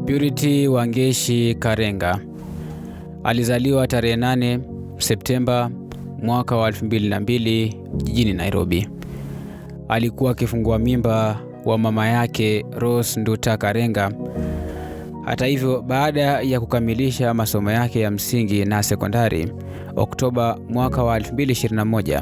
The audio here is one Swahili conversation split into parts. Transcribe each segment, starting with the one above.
Purity Wangeshi Karenga alizaliwa tarehe 8 Septemba mwaka wa 2002 jijini Nairobi. Alikuwa kifungua mimba wa mama yake Rose Nduta Karenga. Hata hivyo, baada ya kukamilisha masomo yake ya msingi na sekondari, Oktoba mwaka wa 2021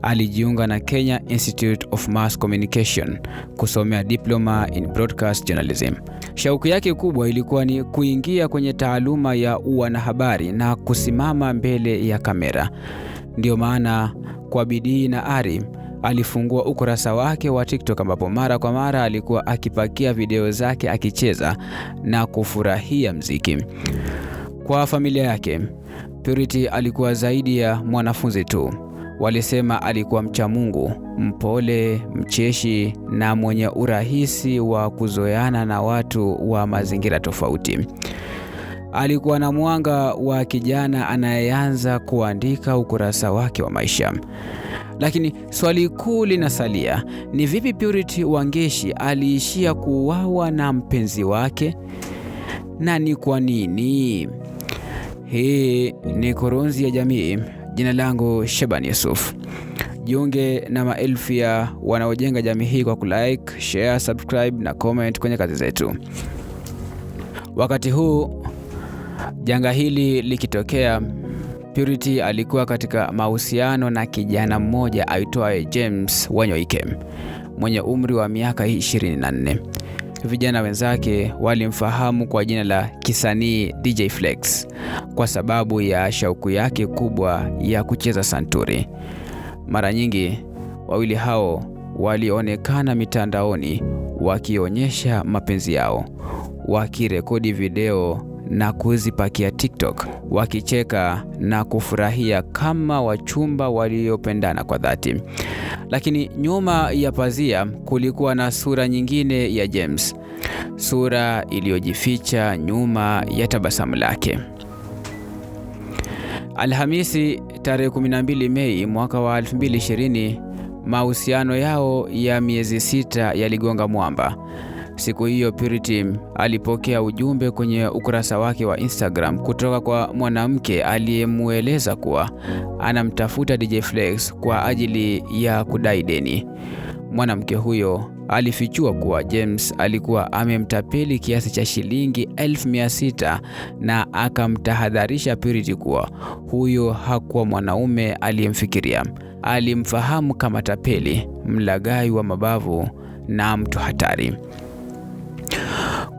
alijiunga na Kenya Institute of Mass Communication kusomea diploma in broadcast journalism. Shauku yake kubwa ilikuwa ni kuingia kwenye taaluma ya uanahabari na kusimama mbele ya kamera. Ndio maana kwa bidii na ari alifungua ukurasa wake wa TikTok ambapo mara kwa mara alikuwa akipakia video zake akicheza na kufurahia mziki. Kwa familia yake, Purity alikuwa zaidi ya mwanafunzi tu. Walisema alikuwa mcha Mungu, mpole, mcheshi na mwenye urahisi wa kuzoeana na watu wa mazingira tofauti. Alikuwa na mwanga wa kijana anayeanza kuandika ukurasa wake wa maisha. Lakini swali kuu linasalia, ni vipi Purity Wangeshi aliishia kuuawa na mpenzi wake? Na ni kwa nini? Hii ni Kurunzi ya Jamii. Jina langu Shaban Yusuf. Jiunge na maelfu ya wanaojenga jamii hii kwa kulike, share, subscribe na comment kwenye kazi zetu. Wakati huu janga hili likitokea, Purity alikuwa katika mahusiano na kijana mmoja aitwaye James Wanyoike mwenye umri wa miaka 24. Vijana wenzake walimfahamu kwa jina la kisanii DJ Flex kwa sababu ya shauku yake kubwa ya kucheza santuri. Mara nyingi wawili hao walionekana mitandaoni wakionyesha mapenzi yao, wakirekodi video na kuzipakia TikTok, wakicheka na kufurahia kama wachumba waliopendana kwa dhati. Lakini nyuma ya pazia kulikuwa na sura nyingine ya James, sura iliyojificha nyuma ya tabasamu lake. Alhamisi tarehe 12 Mei mwaka wa 2020, mahusiano yao ya miezi 6 yaligonga mwamba. Siku hiyo Purity alipokea ujumbe kwenye ukurasa wake wa Instagram kutoka kwa mwanamke aliyemueleza kuwa anamtafuta DJ Flex kwa ajili ya kudai deni. Mwanamke huyo alifichua kuwa James alikuwa amemtapeli kiasi cha shilingi 1600 na akamtahadharisha Purity kuwa huyo hakuwa mwanaume aliyemfikiria. Alimfahamu kama tapeli, mlaghai wa mabavu na mtu hatari.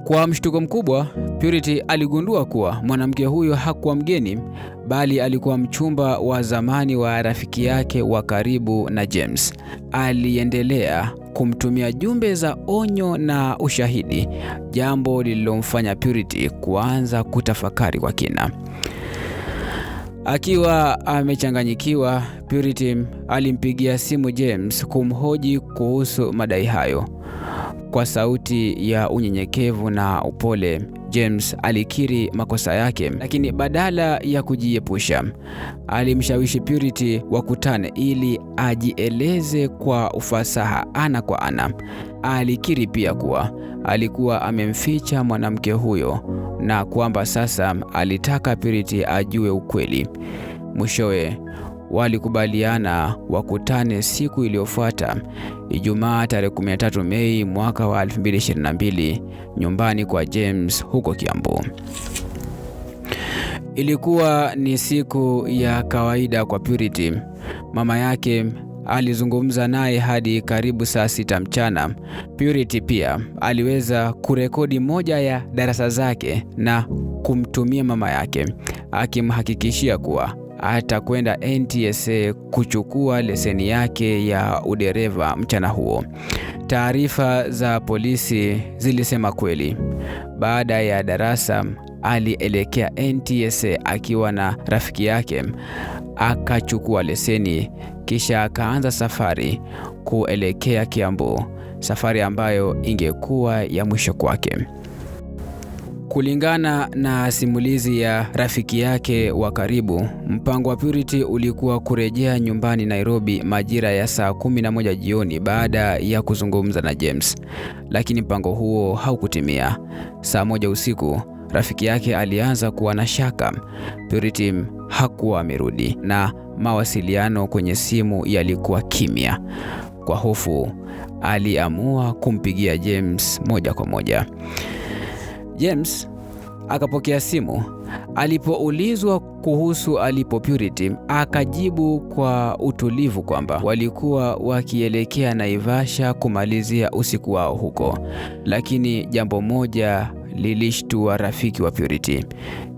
Kwa mshtuko mkubwa, Purity aligundua kuwa mwanamke huyo hakuwa mgeni, bali alikuwa mchumba wa zamani wa rafiki yake wa karibu na James. Aliendelea kumtumia jumbe za onyo na ushahidi, jambo lililomfanya Purity kuanza kutafakari kwa kina. Akiwa amechanganyikiwa, Purity alimpigia simu James kumhoji kuhusu madai hayo. Kwa sauti ya unyenyekevu na upole, James alikiri makosa yake, lakini badala ya kujiepusha, alimshawishi Purity wakutane ili ajieleze kwa ufasaha ana kwa ana. Alikiri pia kuwa alikuwa amemficha mwanamke huyo na kwamba sasa alitaka Purity ajue ukweli. Mwishowe walikubaliana wakutane siku iliyofuata, Ijumaa tarehe 13 Mei mwaka wa 2022, nyumbani kwa James huko Kiambu. Ilikuwa ni siku ya kawaida kwa Purity. Mama yake alizungumza naye hadi karibu saa 6 mchana. Purity pia aliweza kurekodi moja ya darasa zake na kumtumia mama yake, akimhakikishia kuwa atakwenda NTSA kuchukua leseni yake ya udereva mchana huo. Taarifa za polisi zilisema kweli. Baada ya darasa alielekea NTSA akiwa na rafiki yake, akachukua leseni, kisha akaanza safari kuelekea Kiambu, safari ambayo ingekuwa ya mwisho kwake. Kulingana na simulizi ya rafiki yake wa karibu, mpango wa Purity ulikuwa kurejea nyumbani Nairobi majira ya saa 11 jioni baada ya kuzungumza na James. Lakini mpango huo haukutimia. Saa 1 usiku, rafiki yake alianza kuwa na shaka. Purity hakuwa amerudi na mawasiliano kwenye simu yalikuwa kimya. Kwa hofu, aliamua kumpigia James moja kwa moja. James akapokea simu. Alipoulizwa kuhusu alipo Purity, akajibu kwa utulivu kwamba walikuwa wakielekea Naivasha kumalizia usiku wao huko. Lakini jambo moja lilishtua rafiki wa Purity.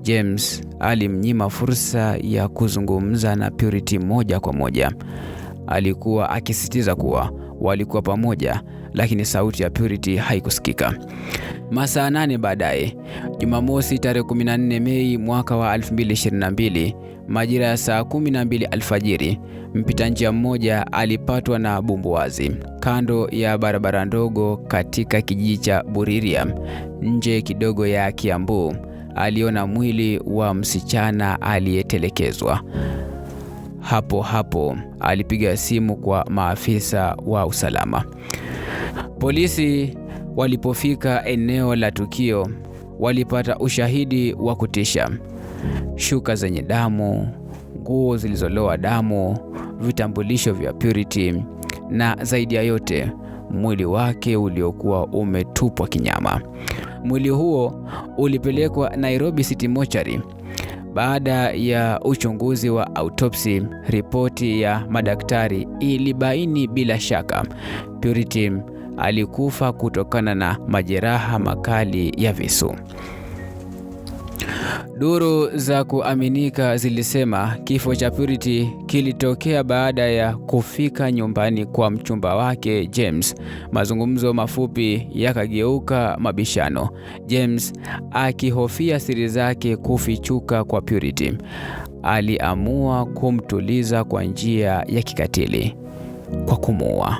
James alimnyima fursa ya kuzungumza na Purity moja kwa moja. Alikuwa akisisitiza kuwa walikuwa pamoja, lakini sauti ya Purity haikusikika. Masaa 8 baadaye, Jumamosi tarehe 14 Mei mwaka wa 2022, majira ya saa 12 alfajiri, mpita njia mmoja alipatwa na bumbuazi kando ya barabara ndogo katika kijiji cha Buriria, nje kidogo ya Kiambu. Aliona mwili wa msichana aliyetelekezwa. Hapo hapo alipiga simu kwa maafisa wa usalama. Polisi walipofika eneo la tukio, walipata ushahidi wa kutisha: shuka zenye damu, nguo zilizoloa damu, vitambulisho vya Purity na zaidi ya yote, mwili wake uliokuwa umetupwa kinyama. Mwili huo ulipelekwa Nairobi City Mortuary. Baada ya uchunguzi wa autopsy, ripoti ya madaktari ilibaini bila shaka Purity alikufa kutokana na majeraha makali ya visu. Duru za kuaminika zilisema kifo cha Purity kilitokea baada ya kufika nyumbani kwa mchumba wake James. Mazungumzo mafupi yakageuka mabishano. James, akihofia siri zake kufichuka kwa Purity, aliamua kumtuliza kwa njia ya kikatili, kwa kumuua.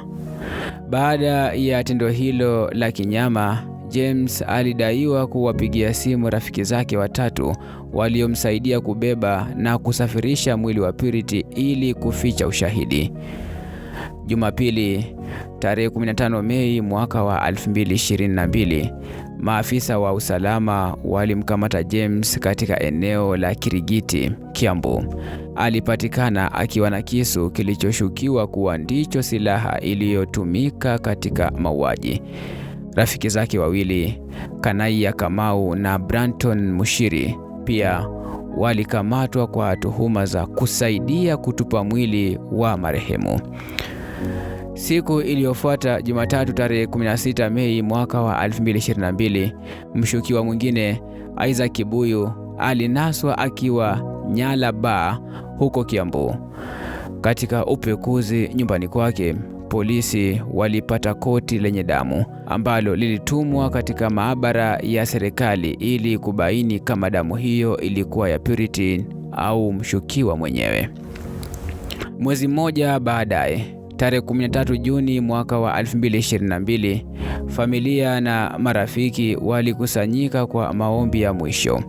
Baada ya tendo hilo la kinyama, James alidaiwa kuwapigia simu rafiki zake watatu waliomsaidia kubeba na kusafirisha mwili wa Purity ili kuficha ushahidi. Jumapili, tarehe 15 Mei mwaka wa 2022, maafisa wa usalama walimkamata James katika eneo la Kirigiti, Kiambu. Alipatikana akiwa na kisu kilichoshukiwa kuwa ndicho silaha iliyotumika katika mauaji. Rafiki zake wawili, Kanaiya Kamau na Branton Mushiri, pia walikamatwa kwa tuhuma za kusaidia kutupa mwili wa marehemu. Siku iliyofuata, Jumatatu tarehe 16 Mei mwaka wa 2022, mshukiwa mwingine, Isaac Kibuyu, alinaswa akiwa Nyala Bar huko Kiambu. Katika upekuzi nyumbani kwake, polisi walipata koti lenye damu ambalo lilitumwa katika maabara ya serikali ili kubaini kama damu hiyo ilikuwa ya Purity au mshukiwa mwenyewe. Mwezi mmoja baadaye, tarehe 13 Juni mwaka wa 2022, familia na marafiki walikusanyika kwa maombi ya mwisho.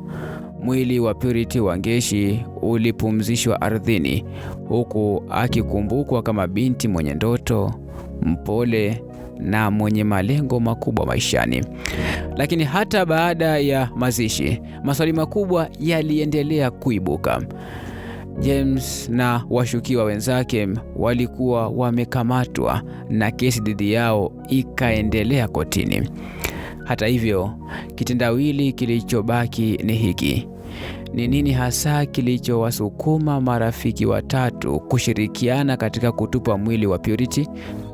Mwili wa Purity Wangeshi ulipumzishwa ardhini, huku akikumbukwa kama binti mwenye ndoto, mpole na mwenye malengo makubwa maishani. Lakini hata baada ya mazishi, maswali makubwa yaliendelea kuibuka. James na washukiwa wenzake walikuwa wamekamatwa na kesi dhidi yao ikaendelea kotini. Hata hivyo, kitendawili kilichobaki ni hiki: ni nini hasa kilichowasukuma marafiki watatu kushirikiana katika kutupa mwili wa Purity?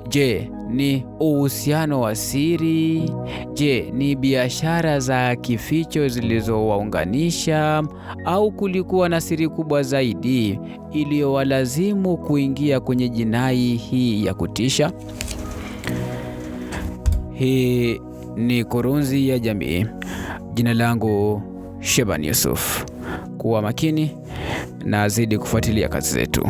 Je, ni uhusiano wa siri? Je, ni biashara za kificho zilizowaunganisha? Au kulikuwa na siri kubwa zaidi iliyowalazimu kuingia kwenye jinai hii ya kutisha? Hii ni Kurunzi ya Jamii. Jina langu Sheban Yusuf. Kuwa makini na zidi kufuatilia kazi zetu.